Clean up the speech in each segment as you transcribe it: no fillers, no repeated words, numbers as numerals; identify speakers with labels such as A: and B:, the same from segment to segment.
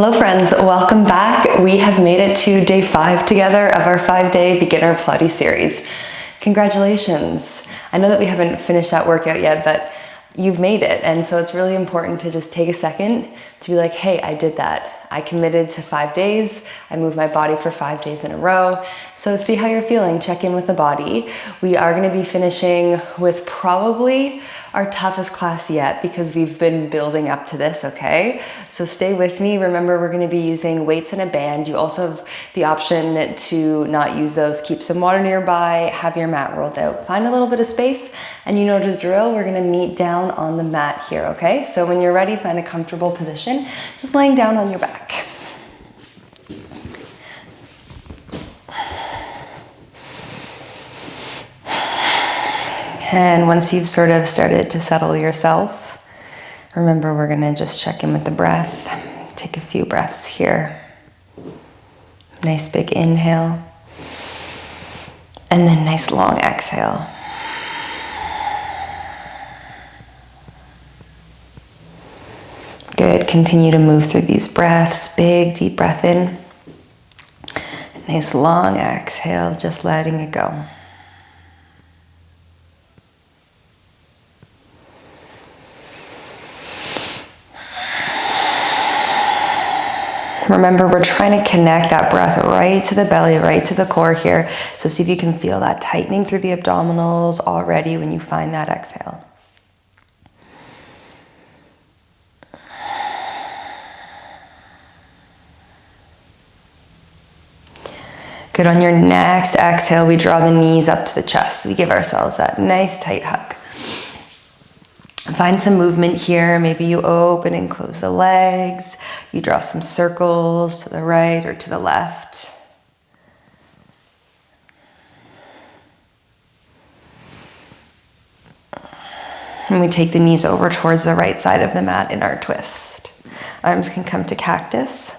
A: Hello friends, welcome back. We have made it to day 5 together of our 5-day beginner Pilates series. Congratulations. I know that we haven't finished that workout yet, but you've made it. And so it's really important to just take a second to be like, hey, I did that. I committed to 5 days. I moved my body for 5 days in a row. So see how you're feeling, check in with the body. We are gonna be finishing with probably our toughest class yet because we've been building up to this, okay? So stay with me. Remember, we're gonna be using weights and a band. You also have the option to not use those. Keep some water nearby, have your mat rolled out. Find a little bit of space, and you know the drill. We're gonna meet down on the mat here, okay? So when you're ready, find a comfortable position, just laying down on your back. And once you've sort of started to settle yourself, remember we're gonna just check in with the breath. Take a few breaths here. Nice big inhale. And then nice long exhale. Good, continue to move through these breaths. Big deep breath in. Nice long exhale, just letting it go. Remember, we're trying to connect that breath right to the belly, right to the core here. So see if you can feel that tightening through the abdominals already when you find that exhale. Good, on your next exhale, we draw the knees up to the chest. We give ourselves that nice tight hug. Find some movement here. Maybe you open and close the legs. You draw some circles to the right or to the left. And we take the knees over towards the right side of the mat in our twist. Arms can come to cactus.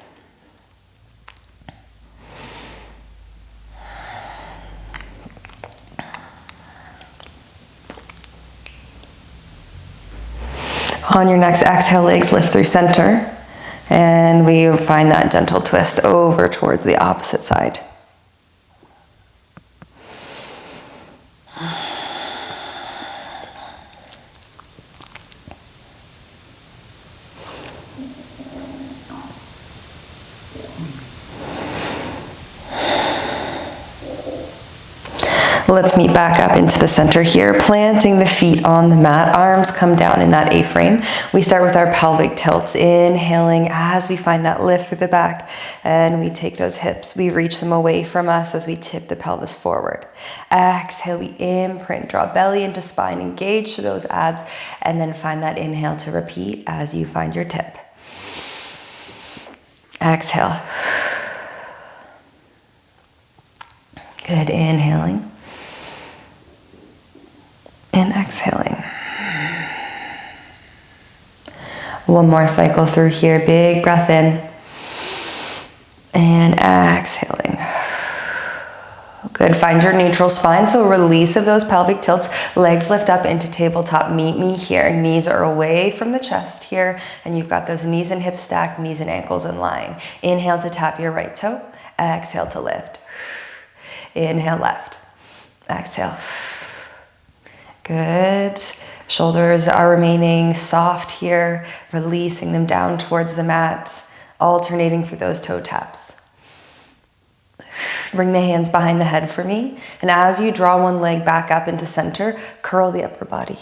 A: On your next exhale, legs lift through center, and we find that gentle twist over towards the opposite side. Let's meet back up into the center here, planting the feet on the mat. Arms come down in that A-frame. We start with our pelvic tilts, inhaling as we find that lift through the back, and we take those hips, we reach them away from us as we tip the pelvis forward. Exhale, we imprint, draw belly into spine, engage through those abs, and then find that inhale to repeat as you find your tip. Exhale. Good, inhaling. And exhaling. One more cycle through here. Big breath in. And exhaling. Good. Find your neutral spine. So release of those pelvic tilts. Legs lift up into tabletop. Meet me here. Knees are away from the chest here. And you've got those knees and hips stacked, knees and ankles in line. Inhale to tap your right toe. Exhale to lift. Inhale left. Exhale. Good. Shoulders are remaining soft here, releasing them down towards the mat, alternating through those toe taps. Bring the hands behind the head for me. And as you draw one leg back up into center, curl the upper body.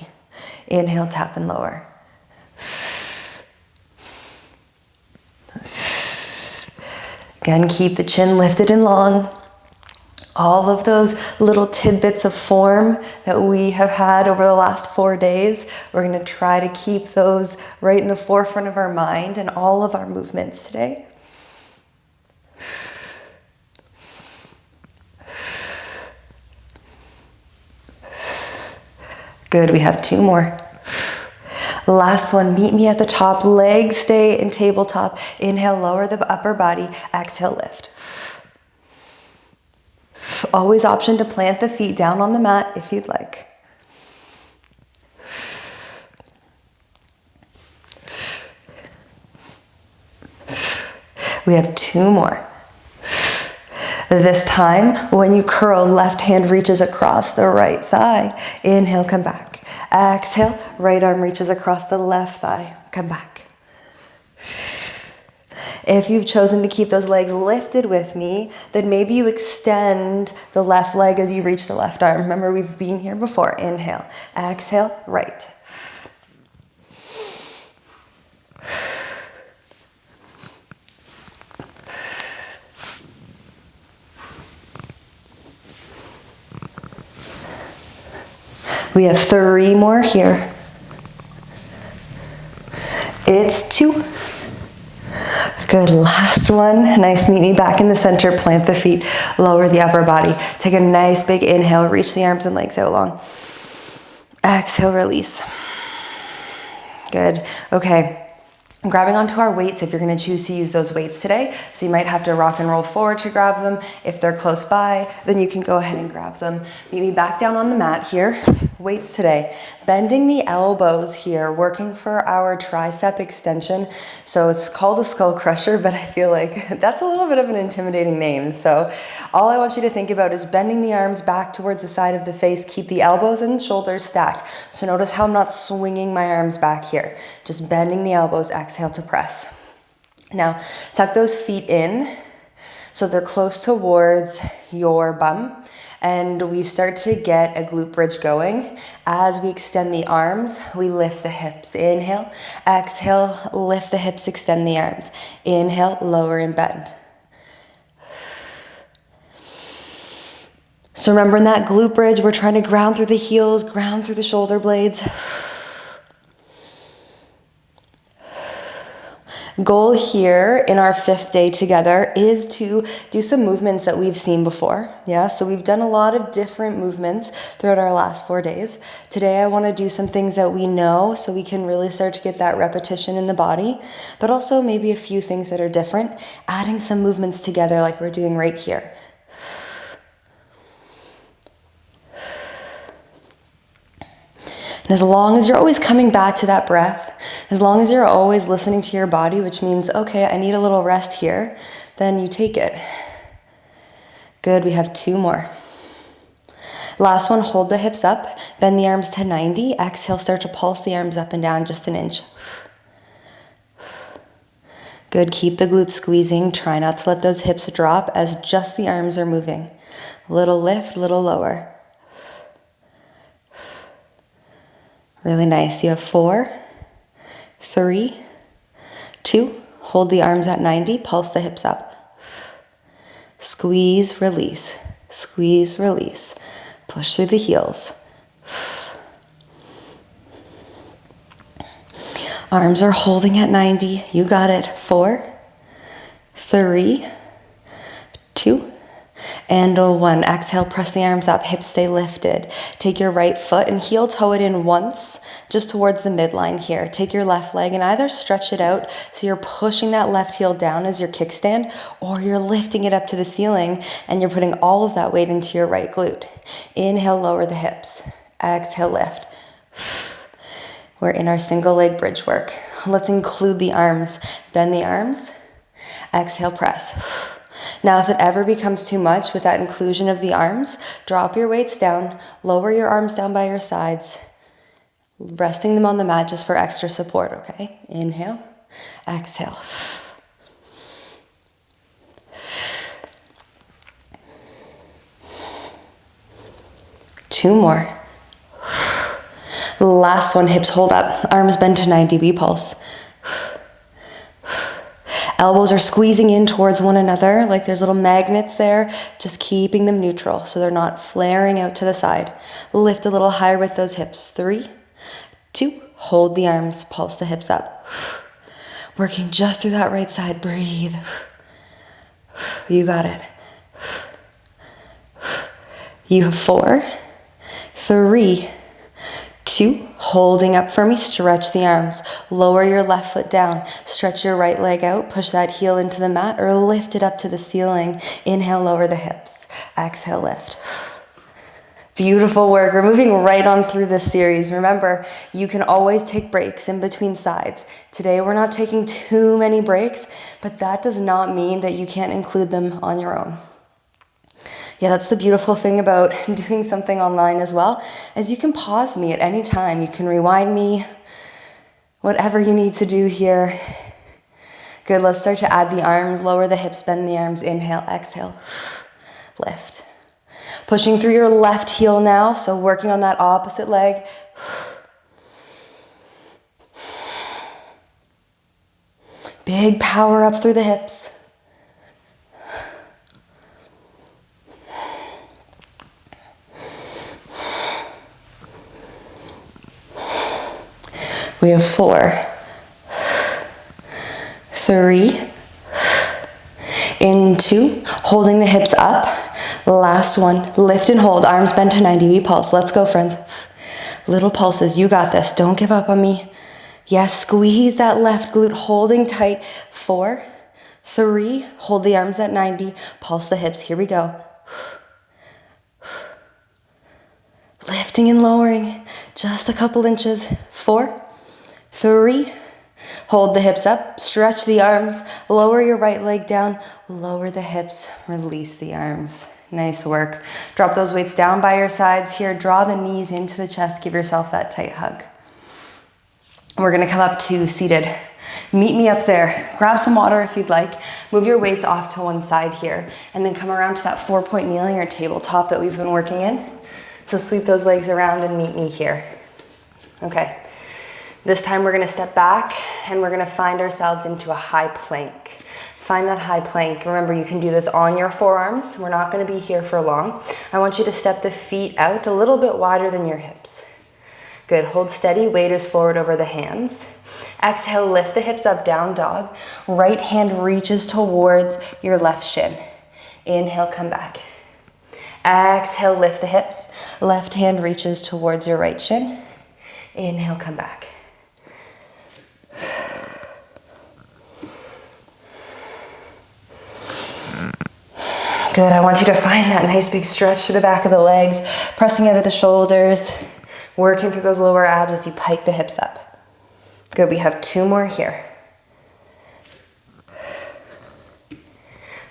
A: Inhale, tap and lower. Again, keep the chin lifted and long. All of those little tidbits of form that we have had over the last 4 days, we're going to try to keep those right in the forefront of our mind and all of our movements today. Good, we have 2 more. Last one, meet me at the top, legs stay in tabletop. Inhale, lower the upper body, exhale, lift. Always option to plant the feet down on the mat if you'd like. We have 2 more. This time, when you curl, left hand reaches across the right thigh. Inhale, come back. Exhale, right arm reaches across the left thigh. Come back. If you've chosen to keep those legs lifted with me, then maybe you extend the left leg as you reach the left arm. Remember, we've been here before. Inhale, exhale, right. We have 3 more here. It's 2. Good, last one. Nice, meet me back in the center, plant the feet, lower the upper body. Take a nice big inhale, reach the arms and legs out long. Exhale, release. Good, okay. Grabbing onto our weights if you're going to choose to use those weights today. So you might have to rock and roll forward to grab them. If they're close by, then you can go ahead and grab them. Meet me back down on the mat here. Weights today. Bending the elbows here, working for our tricep extension. So it's called a skull crusher, but I feel like that's a little bit of an intimidating name. So all I want you to think about is bending the arms back towards the side of the face. Keep the elbows and shoulders stacked. So notice how I'm not swinging my arms back here. Just bending the elbows, exhale to press. Now, tuck those feet in so they're close towards your bum. And we start to get a glute bridge going. As we extend the arms, we lift the hips. Inhale, exhale, lift the hips, extend the arms. Inhale, lower and bend. So remember in that glute bridge, we're trying to ground through the heels, ground through the shoulder blades. Goal here in our 5th day together is to do some movements that we've seen before. Yeah, so we've done a lot of different movements throughout our last 4 days. Today I want to do some things that we know so we can really start to get that repetition in the body, but also maybe a few things that are different, adding some movements together like we're doing right here. And as long as you're always coming back to that breath, as long as you're always listening to your body, which means, okay, I need a little rest here, then you take it. Good, we have 2 more. Last one, hold the hips up, bend the arms to 90. Exhale, start to pulse the arms up and down just an inch. Good, keep the glutes squeezing. Try not to let those hips drop as just the arms are moving. Little lift, little lower. Really nice. You have 4, 3, 2. Hold the arms at 90. Pulse the hips up. Squeeze, release. Squeeze, release. Push through the heels. Arms are holding at 90. You got it. 4, 3, 2, and 1. Exhale, press the arms up, hips stay lifted. Take your right foot and heel toe it in once, just towards the midline here. Take your left leg and either stretch it out so you're pushing that left heel down as your kickstand, or you're lifting it up to the ceiling and you're putting all of that weight into your right glute. Inhale, lower the hips. Exhale, lift. We're in our single leg bridge work. Let's include the arms. Bend the arms. Exhale, press. Now, if it ever becomes too much with that inclusion of the arms, drop your weights down, lower your arms down by your sides, resting them on the mat just for extra support, okay? Inhale, exhale. Two more. Last one, hips hold up, arms bend to 90, we pulse. Elbows are squeezing in towards one another like there's little magnets there, just keeping them neutral so they're not flaring out to the side. Lift a little higher with those hips. 3, 2, hold the arms, pulse the hips up. Working just through that right side, breathe. You got it. You have 4, 3, 2, holding up for me, stretch the arms. Lower your left foot down, stretch your right leg out, push that heel into the mat or lift it up to the ceiling. Inhale, lower the hips. Exhale, lift. Beautiful work. We're moving right on through this series. Remember, you can always take breaks in between sides. Today, we're not taking too many breaks, but that does not mean that you can't include them on your own. Yeah, that's the beautiful thing about doing something online as well, is you can pause me at any time. You can rewind me, whatever you need to do here. Good, let's start to add the arms, lower the hips, bend the arms, inhale, exhale, lift. Pushing through your left heel now, so working on that opposite leg. Big power up through the hips. We have 4, 3, in 2, holding the hips up. Last one, lift and hold, arms bent to 90, we pulse. Let's go, friends. Little pulses, you got this. Don't give up on me. Yes, squeeze that left glute, holding tight. 4, 3, hold the arms at 90, pulse the hips. Here we go. Lifting and lowering, just a couple inches. 4, 3, hold the hips up, stretch the arms, lower your right leg down, lower the hips, release the arms. Nice work. Drop those weights down by your sides here. Draw the knees into the chest. Give yourself that tight hug. We're gonna come up to seated. Meet me up there. Grab some water if you'd like. Move your weights off to one side here, and then come around to that 4-point kneeling or tabletop that we've been working in. So sweep those legs around and meet me here. Okay. This time we're gonna step back and we're gonna find ourselves into a high plank. Find that high plank. Remember, you can do this on your forearms. We're not gonna be here for long. I want you to step the feet out a little bit wider than your hips. Good, hold steady, weight is forward over the hands. Exhale, lift the hips up, down dog. Right hand reaches towards your left shin. Inhale, come back. Exhale, lift the hips. Left hand reaches towards your right shin. Inhale, come back. Good, I want you to find that nice big stretch to the back of the legs, pressing out of the shoulders, working through those lower abs as you pike the hips up. Good, we have 2 more here.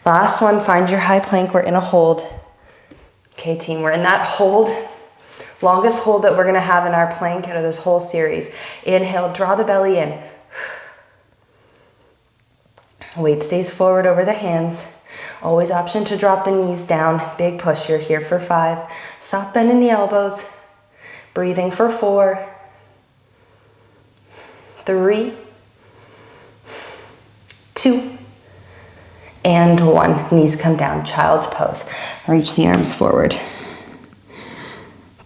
A: Last one, find your high plank, we're in a hold. Okay team, we're in that hold, longest hold that we're gonna have in our plank out of this whole series. Inhale, draw the belly in. Weight stays forward over the hands. Always option to drop the knees down. Big push, you're here for 5. Soft bend in the elbows. Breathing for 4, 3, 2, and 1. Knees come down, child's pose. Reach the arms forward.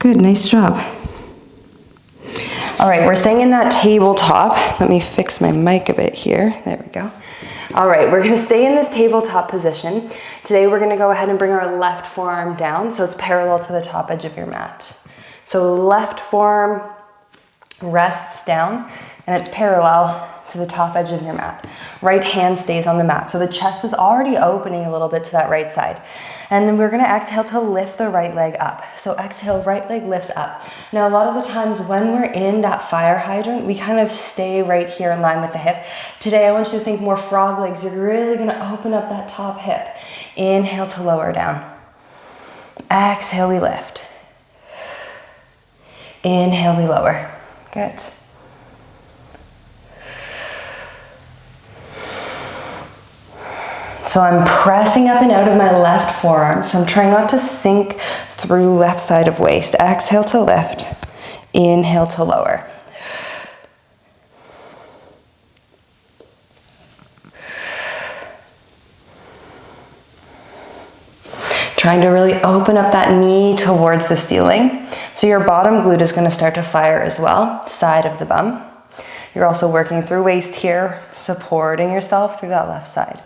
A: Good, nice job. All right, we're staying in that tabletop. Let me fix my mic a bit here. There we go. All right, we're gonna stay in this tabletop position. Today we're gonna go ahead and bring our left forearm down so it's parallel to the top edge of your mat. So left forearm rests down and it's parallel to the top edge of your mat. Right hand stays on the mat. So the chest is already opening a little bit to that right side. And then we're gonna exhale to lift the right leg up. So exhale, right leg lifts up. Now a lot of the times when we're in that fire hydrant, we kind of stay right here in line with the hip. Today I want you to think more frog legs. You're really gonna open up that top hip. Inhale to lower down. Exhale, we lift. Inhale, we lower. Good. So I'm pressing up and out of my left forearm. So I'm trying not to sink through left side of waist. Exhale to lift. Inhale to lower. Trying to really open up that knee towards the ceiling. So your bottom glute is going to start to fire as well, side of the bum. You're also working through waist here, supporting yourself through that left side.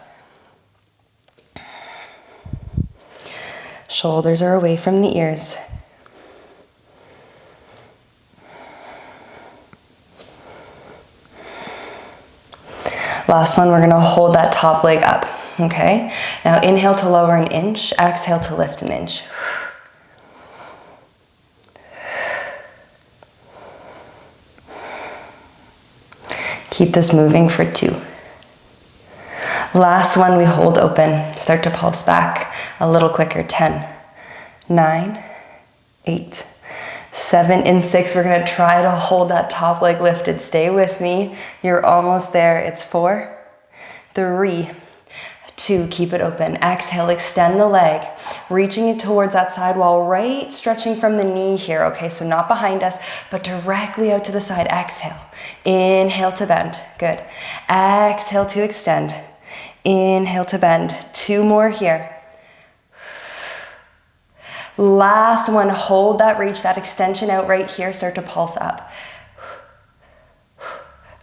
A: Shoulders are away from the ears. Last one, we're gonna hold that top leg up, okay? Now inhale to lower an inch, exhale to lift an inch. Keep this moving for 2. Last one, we hold open. Start to pulse back a little quicker. 10, 9, 8, 7, and 6. We're gonna try to hold that top leg lifted. Stay with me. You're almost there. It's 4, 3, 2, keep it open. Exhale, extend the leg, reaching it towards that side wall, right? Stretching from the knee here, okay? So not behind us, but directly out to the side. Exhale, inhale to bend. Good. Exhale to extend. Inhale to bend. 2 more here. Last one, hold that reach, that extension out right here. Start to pulse up.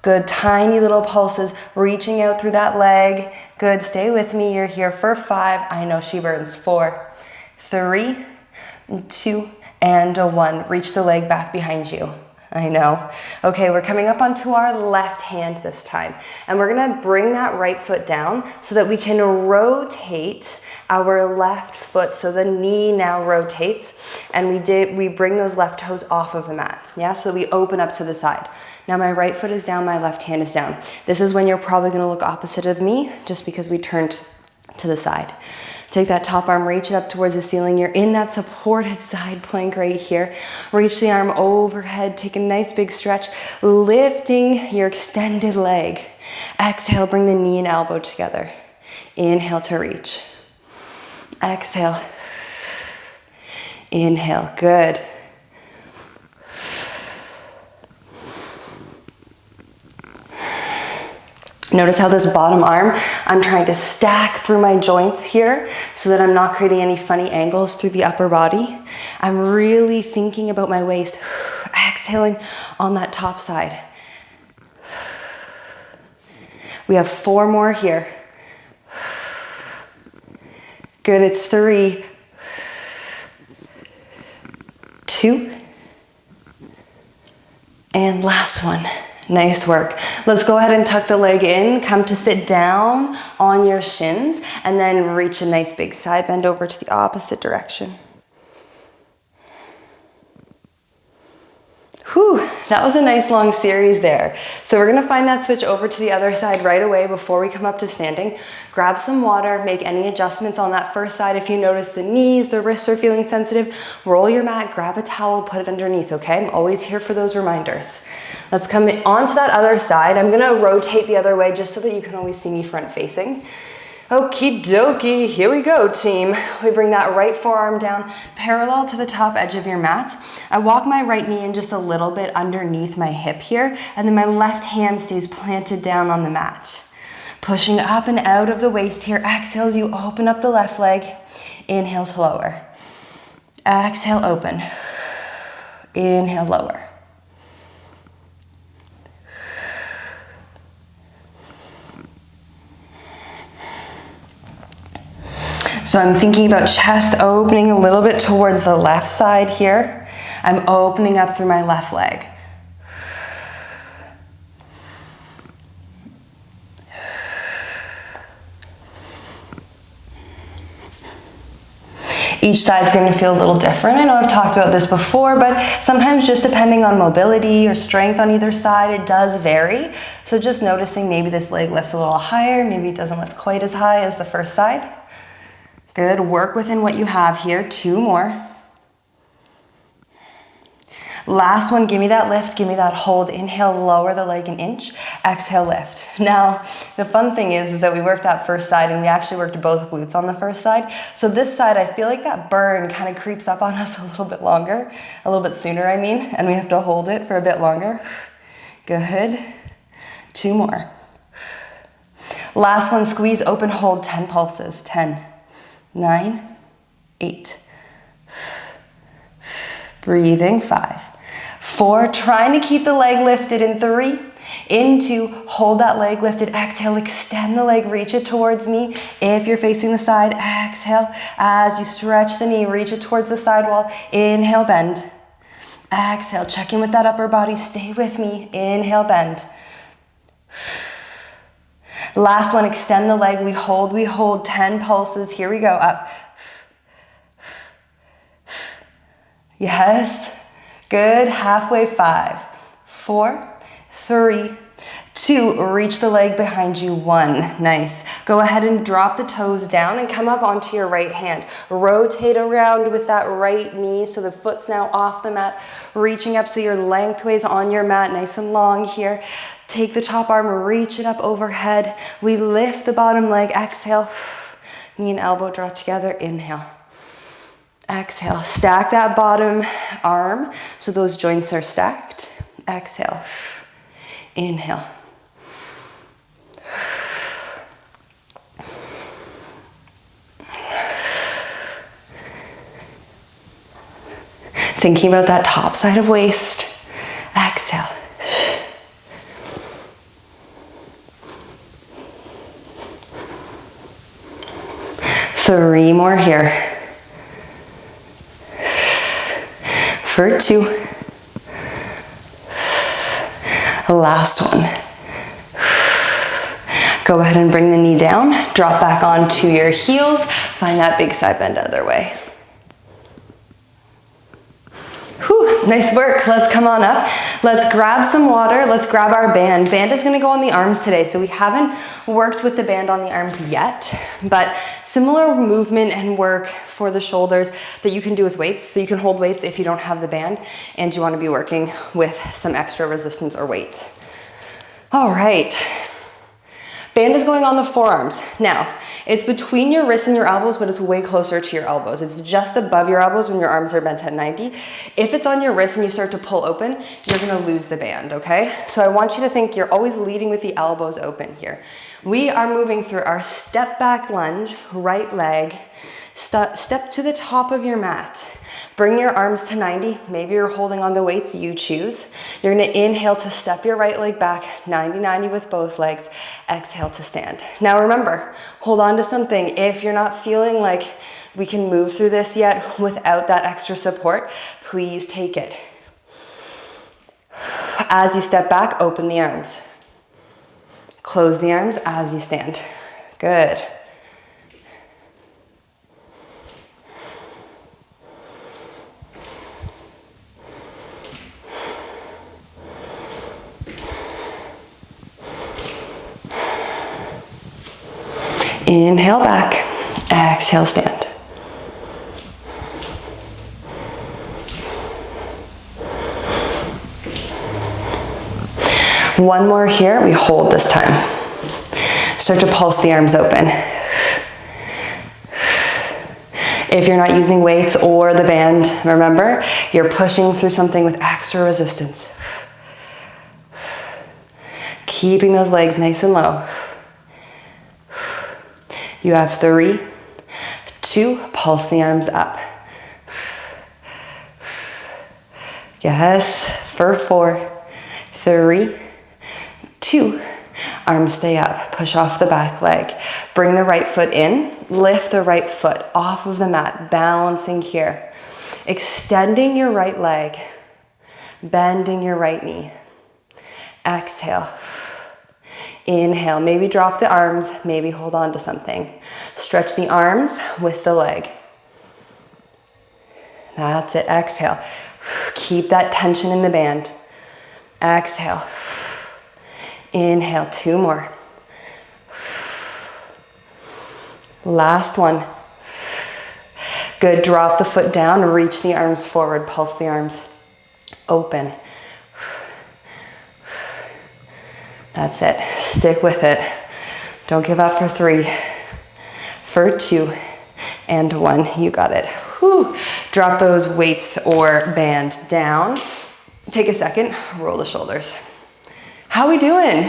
A: Good, tiny little pulses, reaching out through that leg. Good, stay with me, you're here for 5. I know she burns. 4, 3, 2, and 1. Reach the leg back behind you. I know. Okay, we're coming up onto our left hand this time. And we're gonna bring that right foot down so that we can rotate our left foot. So the knee now rotates and we bring those left toes off of the mat. Yeah, so we open up to the side. Now my right foot is down, my left hand is down. This is when you're probably gonna look opposite of me just because we turned to the side. Take that top arm, reach it up towards the ceiling. You're in that supported side plank right here. Reach the arm overhead, take a nice big stretch, lifting your extended leg. Exhale, bring the knee and elbow together. Inhale to reach. Exhale. Inhale, good. Notice how this bottom arm, I'm trying to stack through my joints here so that I'm not creating any funny angles through the upper body. I'm really thinking about my waist. Exhaling on that top side. We have 4 more here. Good, it's 3, 2, and last one. Nice work. Let's go ahead and tuck the leg in. Come to sit down on your shins and then reach a nice big side bend over to the opposite direction. Whew, that was a nice long series there. So we're gonna find that switch over to the other side right away before we come up to standing. Grab some water, make any adjustments on that first side. If you notice the knees, the wrists are feeling sensitive, roll your mat, grab a towel, put it underneath, okay? I'm always here for those reminders. Let's come onto that other side. I'm gonna rotate the other way just so that you can always see me front facing. Okie dokie, here we go, team. We bring that right forearm down, parallel to the top edge of your mat. I walk my right knee in just a little bit underneath my hip here, and then my left hand stays planted down on the mat. Pushing up and out of the waist here. Exhale as you open up the left leg. Inhale to lower. Exhale, open. Inhale, lower. So I'm thinking about chest opening a little bit towards the left side here. I'm opening up through my left leg. Each side's going to feel a little different. I know I've talked about this before, but sometimes just depending on mobility or strength on either side, it does vary. So just noticing maybe this leg lifts a little higher, maybe it doesn't lift quite as high as the first side. Good, work within what you have here. 2 more. Last one, give me that lift, give me that hold. Inhale, lower the leg an inch. Exhale, lift. Now, the fun thing is that we worked that first side and we actually worked both glutes on the first side. So this side, I feel like that burn kind of creeps up on us a little bit longer, a little bit sooner, I mean, and we have to hold it for a bit longer. Good. 2 more. Last one, squeeze, open, hold, 10 pulses. 10, 9, 8. Breathing, 5, 4, trying to keep the leg lifted in 3, in 2, hold that leg lifted, exhale, extend the leg, reach it towards me. If you're facing the side, exhale, as you stretch the knee, reach it towards the side wall, inhale, bend. Exhale, check in with that upper body, stay with me, inhale, bend. Last one, extend the leg, we hold 10 pulses, here we go, up. Yes, good, halfway, 5, 4, 3,
B: 2, reach the leg behind you. 1, nice. Go ahead and drop the toes down and come up onto your right hand. Rotate around with that right knee so the foot's now off the mat, reaching up so you're lengthways on your mat, nice and long here. Take the top arm, reach it up overhead. We lift the bottom leg, exhale. Knee and elbow draw together, inhale. Exhale, stack that bottom arm so those joints are stacked. Exhale, inhale. Thinking about that top side of waist. Exhale. 3 more here. For 2. Last one. Go ahead and bring the knee down. Drop back onto your heels. Find that big side bend other way. Whew, nice work. Let's come on up. Let's grab some water. Let's grab our band. Band is going to go on the arms today. So we haven't worked with the band on the arms yet, but similar movement and work for the shoulders that you can do with weights. So you can hold weights if you don't have the band and you want to be working with some extra resistance or weights. All right. Band is going on the forearms. Now, it's between your wrists and your elbows, but it's way closer to your elbows. It's just above your elbows when your arms are bent at 90. If it's on your wrist and you start to pull open, you're gonna lose the band, okay? So I want you to think you're always leading with the elbows open here. We are moving through our step back lunge, right leg, step to the top of your mat. Bring your arms to 90. Maybe you're holding on the weights, you choose. You're gonna inhale to step your right leg back, 90-90 with both legs. Exhale to stand. Now remember, hold on to something. If you're not feeling like we can move through this yet without that extra support, please take it. As you step back, open the arms. Close the arms as you stand. Good. Inhale back, exhale stand. One more here, we hold this time. Start to pulse the arms open. If you're not using weights or the band, remember, you're pushing through something with extra resistance. Keeping those legs nice and low. You have 3, 2, pulse the arms up. Yes, for 4, 3, 2, arms stay up. Push off the back leg. Bring the right foot in, lift the right foot off of the mat, balancing here. Extending your right leg, bending your right knee. Exhale. Inhale, maybe drop the arms, maybe hold on to something. Stretch the arms with the leg. That's it, exhale. Keep that tension in the band. Exhale. Inhale, 2 more. Last one. Good, drop the foot down, reach the arms forward, pulse the arms. Open. That's it. Stick with it. Don't give up for 3, for 2, and 1. You got it. Whew. Drop those weights or band down. Take a second, roll the shoulders. How we doing?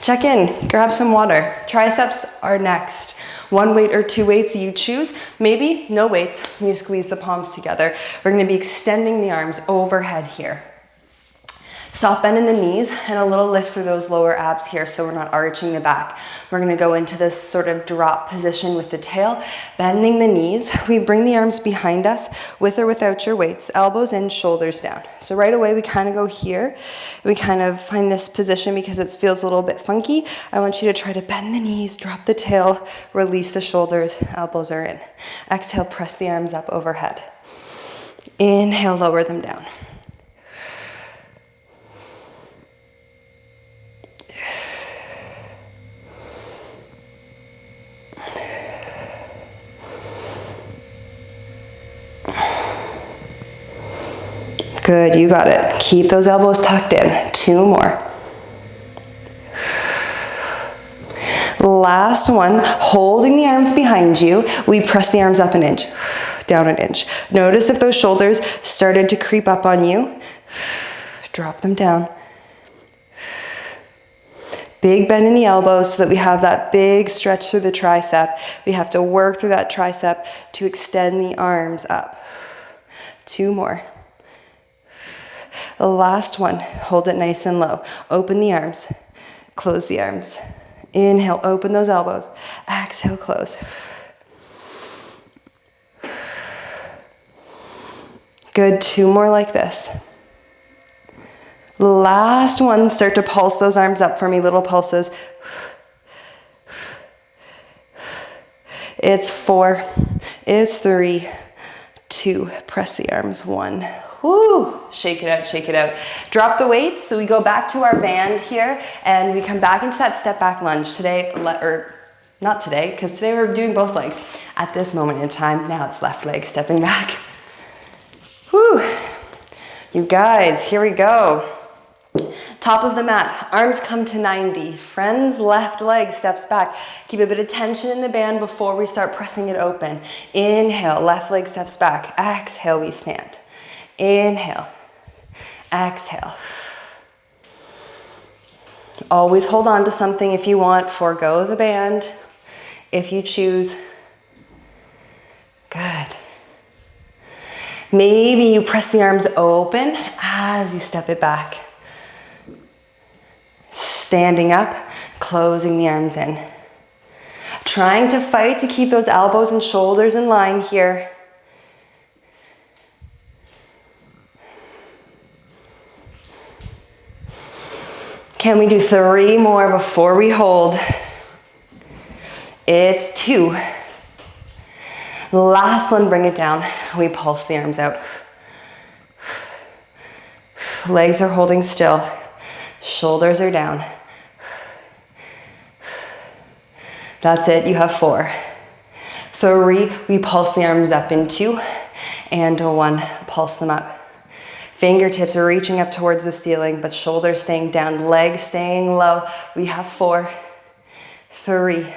B: Check in, grab some water. Triceps are next. 1 weight or 2 weights, you choose. Maybe no weights, you squeeze the palms together. We're gonna be extending the arms overhead here. Soft bend in the knees and a little lift through those lower abs here so we're not arching the back. We're gonna go into this sort of drop position with the tail, bending the knees. We bring the arms behind us with or without your weights, elbows in, shoulders down. So right away we kind of go here. We kind of find this position because it feels a little bit funky. I want you to try to bend the knees, drop the tail, release the shoulders, elbows are in. Exhale, press the arms up overhead. Inhale, lower them down. Good, you got it. Keep those elbows tucked in. 2 more. Last one, holding the arms behind you. We press the arms up an inch, down an inch. Notice if those shoulders started to creep up on you. Drop them down. Big bend in the elbows so that we have that big stretch through the tricep. We have to work through that tricep to extend the arms up. 2 more. The last one, hold it nice and low. Open the arms, close the arms. Inhale, open those elbows. Exhale, close. Good, 2 more like this. Last one, start to pulse those arms up for me, little pulses. It's 4, it's 3, 2, press the arms, 1. Woo, shake it out, shake it out. Drop the weights, so we go back to our band here, and we come back into that step back lunge today, or not today, because today we're doing both legs. At this moment in time, now it's left leg stepping back. Woo, you guys, here we go. Top of the mat, arms come to 90. Friends, left leg steps back. Keep a bit of tension in the band before we start pressing it open. Inhale, left leg steps back. Exhale, we stand. Inhale, exhale. Always hold on to something if you want. Forgo the band if you choose. Good. Maybe you press the arms open as you step it back. Standing up, closing the arms in. Trying to fight to keep those elbows and shoulders in line here. Can we do 3 more before we hold? It's 2. Last one, bring it down. We pulse the arms out. Legs are holding still. Shoulders are down. That's it, you have 4. 3, we pulse the arms up in 2, and 1, pulse them up. Fingertips are reaching up towards the ceiling, but shoulders staying down, legs staying low. We have 4, 3,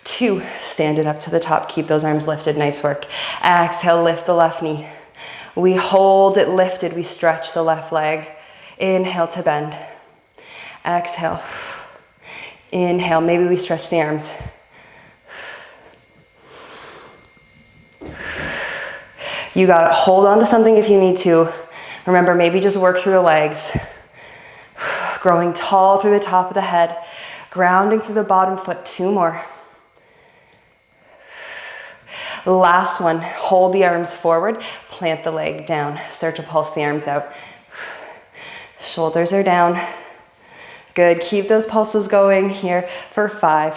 B: 2, stand it up to the top. Keep those arms lifted, nice work. Exhale, lift the left knee. We hold it lifted, we stretch the left leg. Inhale to bend. Exhale. Inhale, maybe we stretch the arms. You got it, hold on to something if you need to. Remember, maybe just work through the legs. Growing tall through the top of the head. Grounding through the bottom foot, 2 more. Last one, hold the arms forward, plant the leg down. Start to pulse the arms out. Shoulders are down. Good, keep those pulses going here for 5,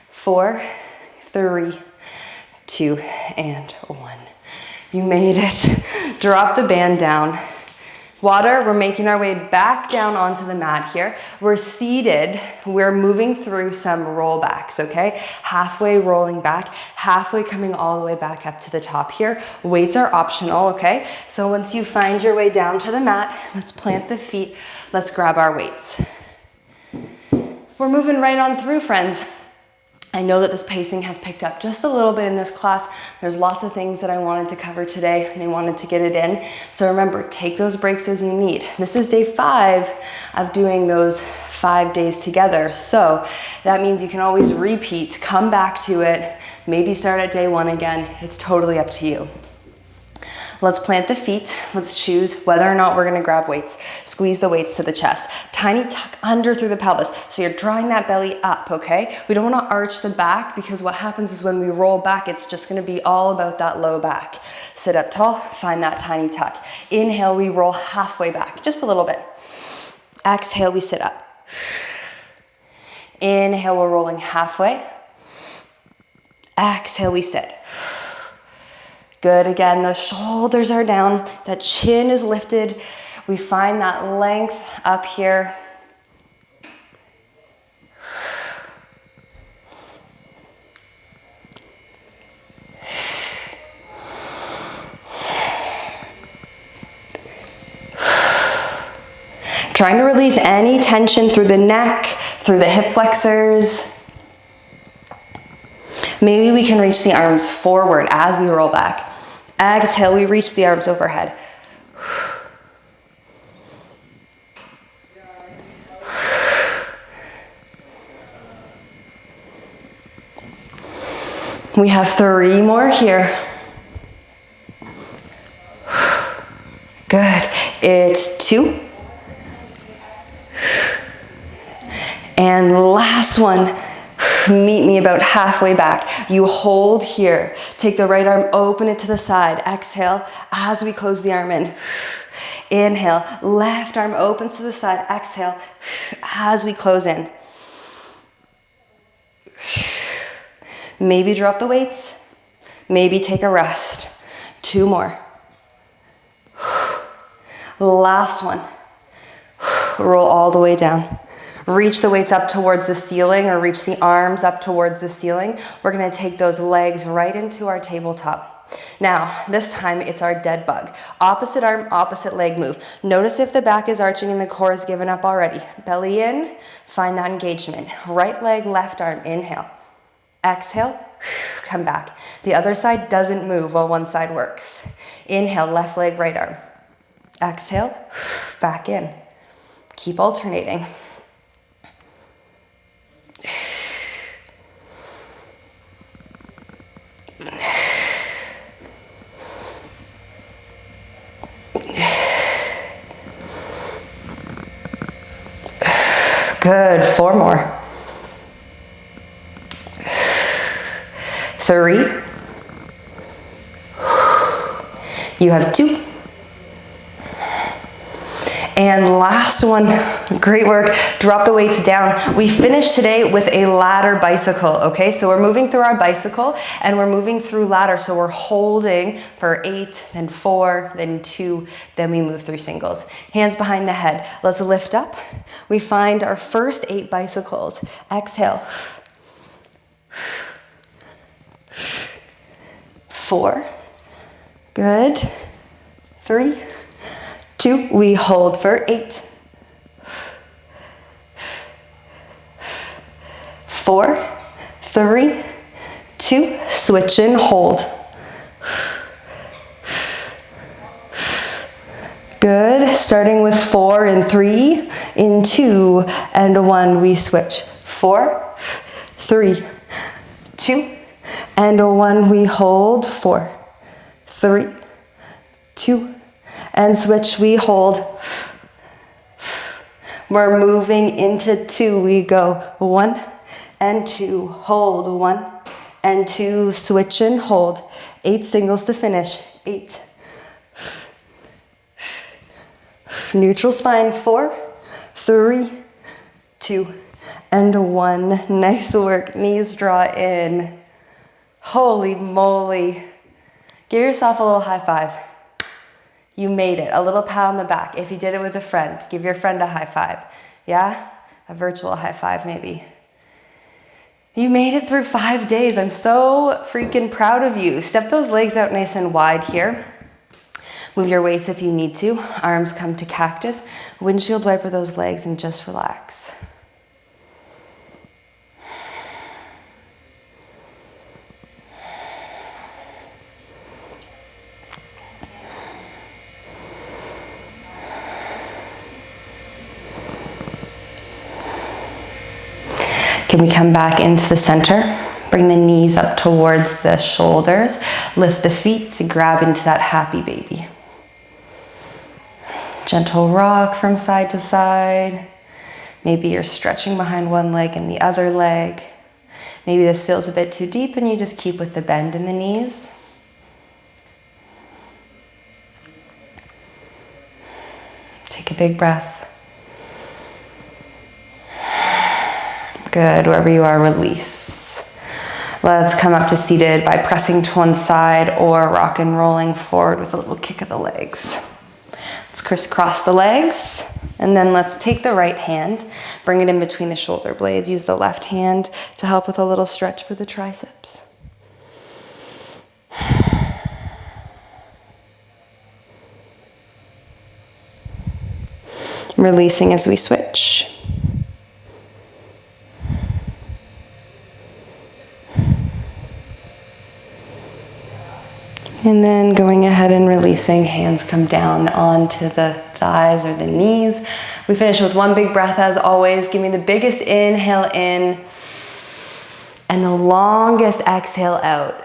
B: 4, 3, 2, and 1. You made it. Drop the band down. Water, we're making our way back down onto the mat here. We're seated, we're moving through some rollbacks, okay? Halfway rolling back, halfway coming all the way back up to the top here. Weights are optional, okay? So once you find your way down to the mat, let's plant the feet, let's grab our weights. We're moving right on through, friends. I know that this pacing has picked up just a little bit in this class. There's lots of things that I wanted to cover today and I wanted to get it in. So remember, take those breaks as you need. This is day 5 of doing those 5 days together. So that means you can always repeat, come back to it, maybe start at day 1 again. It's totally up to you. Let's plant the feet. Let's choose whether or not we're gonna grab weights. Squeeze the weights to the chest. Tiny tuck under through the pelvis. So you're drawing that belly up, okay? We don't wanna arch the back because what happens is when we roll back, it's just gonna be all about that low back. Sit up tall, find that tiny tuck. Inhale, we roll halfway back, just a little bit. Exhale, we sit up. Inhale, we're rolling halfway. Exhale, we sit. Good, again, the shoulders are down, that chin is lifted. We find that length up here. Trying to release any tension through the neck, through the hip flexors. Maybe we can reach the arms forward as we roll back. Exhale, we reach the arms overhead. We have 3 more here. Good. It's 2. And last one. Meet me about halfway back. You hold here. Take the right arm, open it to the side. Exhale as we close the arm in. Inhale, left arm opens to the side. Exhale as we close in. Maybe drop the weights. Maybe take a rest. 2 more. Last one. Roll all the way down. Reach the weights up towards the ceiling or reach the arms up towards the ceiling. We're gonna take those legs right into our tabletop. Now, this time it's our dead bug. Opposite arm, opposite leg move. Notice if the back is arching and the core is given up already. Belly in, find that engagement. Right leg, left arm, inhale. Exhale, come back. The other side doesn't move while one side works. Inhale, left leg, right arm. Exhale, back in. Keep alternating. Good, 4 more. 3. You have 2. And last one, great work. Drop the weights down. We finished today with a ladder bicycle, okay? So we're moving through our bicycle and we're moving through ladder. So we're holding for 8, then 4, then 2, then we move through singles. Hands behind the head. Let's lift up. We find our first 8 bicycles. Exhale. 4. Good. 3. 2, we hold for 8. 4, 3, 2, switch and hold. Good, starting with 4 and 3, in 2 and 1, we switch. 4, 3, 2, and 1, we hold. 4, 3, 2, and switch, we hold. We're moving into 2, we go 1 and 2, hold 1 and 2, switch and hold. 8 singles to finish. 8. Neutral spine. 4, 3, 2, and 1. Nice work. Knees draw in. Holy moly. Give yourself a little high five. You made it. A little pat on the back. If you did it with a friend, give your friend a high five. Yeah? A virtual high five maybe. You made it through 5 days. I'm so freaking proud of you. Step those legs out nice and wide here. Move your weights if you need to. Arms come to cactus. Windshield wiper those legs and just relax. Can we come back into the center? Bring the knees up towards the shoulders. Lift the feet to grab into that happy baby. Gentle rock from side to side. Maybe you're stretching behind one leg and the other leg. Maybe this feels a bit too deep and you just keep with the bend in the knees. Take a big breath. Good, wherever you are, release. Let's come up to seated by pressing to one side or rock and rolling forward with a little kick of the legs. Let's crisscross the legs, and then let's take the right hand, bring it in between the shoulder blades. Use the left hand to help with a little stretch for the triceps. releasing as we switch. And then going ahead and releasing, hands come down onto the thighs or the knees. We finish with one big breath as always. Give me the biggest inhale in and the longest exhale out.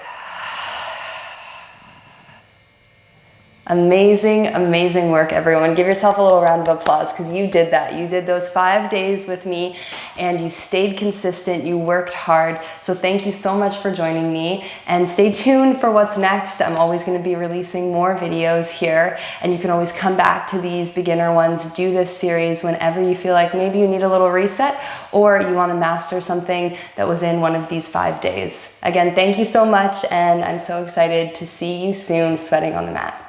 B: Amazing, amazing work, everyone. Give yourself a little round of applause because you did that. You did those 5 days with me and you stayed consistent. You worked hard. So thank you so much for joining me and stay tuned for what's next. I'm always going to be releasing more videos here and you can always come back to these beginner ones. Do this series whenever you feel like maybe you need a little reset or you want to master something that was in one of these 5 days. Again, thank you so much and I'm so excited to see you soon sweating on the mat.